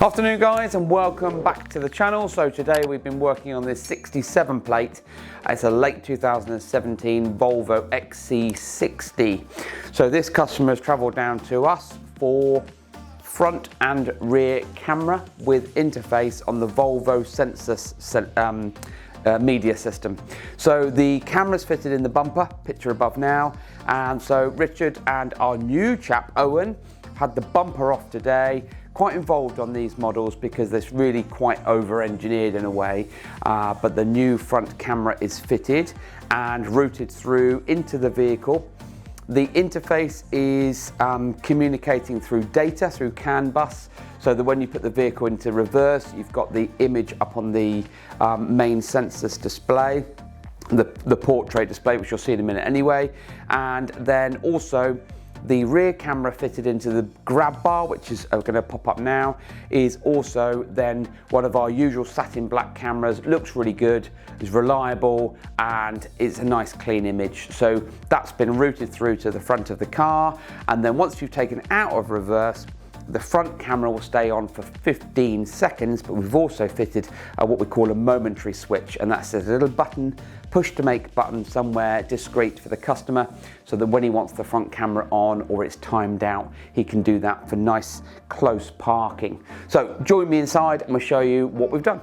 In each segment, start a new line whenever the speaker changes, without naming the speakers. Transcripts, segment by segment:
Afternoon guys, and welcome back to the channel. So today we've been working on this 67 plate. It's a late 2017 Volvo XC60. So this customer has travelled down to us for front and rear camera with interface on the Volvo Sensus Media System. So the camera's fitted in the bumper, picture above now, and so Richard and our new chap Owen had the bumper off today. Quite involved on these models because they're really quite over-engineered in a way, but the new front camera is fitted and routed through into the vehicle. The interface is communicating through data, through CAN bus, so that when you put the vehicle into reverse, you've got the image up on the main Sensus display, the portrait display, which you'll see in a minute anyway, and then also the rear camera fitted into the grab bar, which is going to pop up now, is also then one of our usual satin black cameras. Looks really good, is reliable, and it's a nice clean image. So that's been routed through to the front of the car, and then once you've taken it out of reverse, the front camera will stay on for 15 seconds, but we've also fitted what we call a momentary switch, and that's a little button, push to make button somewhere discreet for the customer, so that when he wants the front camera on or it's timed out, he can do that for nice close parking. So join me inside and we'll show you what we've done.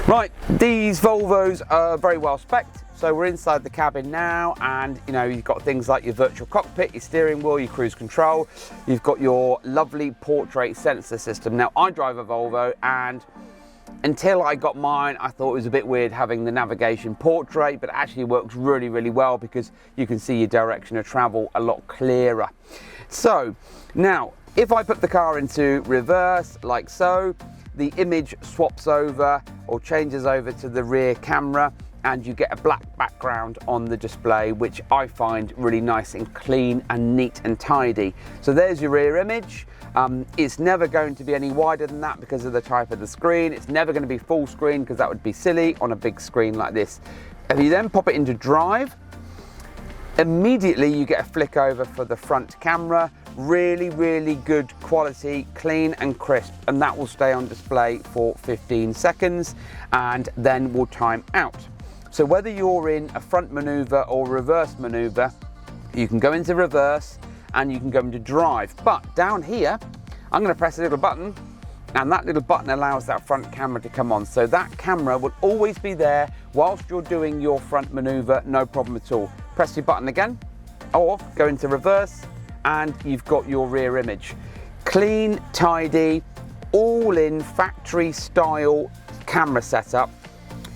Right, these Volvos are very well spec'd. So we're inside the cabin now, and you know, you've got things like your virtual cockpit, your steering wheel, your cruise control. You've got your lovely portrait sensor system. Now I drive a Volvo, and until I got mine, I thought it was a bit weird having the navigation portrait, but it actually works really, really well because you can see your direction of travel a lot clearer. So now, if I put the car into reverse like so, the image swaps over or changes over to the rear camera, and you get a black background on the display, which I find really nice and clean and neat and tidy. So there's your rear image. It's never going to be any wider than that because of the type of the screen. It's never going to be full screen because that would be silly on a big screen like this. If you then pop it into drive, immediately you get a flick over for the front camera. Really, really good quality, clean and crisp, and that will stay on display for 15 seconds and then will time out. So whether you're in a front maneuver or reverse maneuver, you can go into reverse and you can go into drive. But down here, I'm going to press a little button, and that little button allows that front camera to come on. So that camera will always be there whilst you're doing your front maneuver, no problem at all. Press your button again, or go into reverse, and you've got your rear image. Clean, tidy, all in factory style camera setup.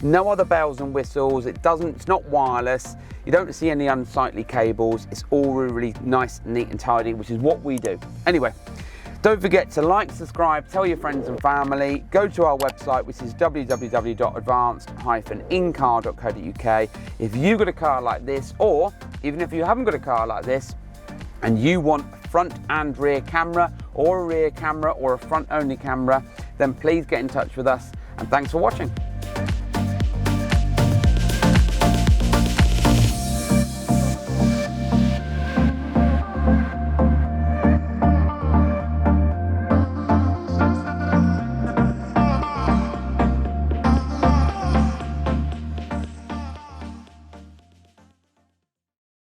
No other bells and whistles. It's not wireless. You don't see any unsightly cables. It's all really nice, neat and tidy, which is what we do. Anyway, don't forget to like, subscribe, tell your friends and family. Go to our website, which is www.advanced-incar.co.uk. If you've got a car like this, or even if you haven't got a car like this, and you want a front and rear camera, or a rear camera, or a front only camera, then please get in touch with us, and thanks for watching.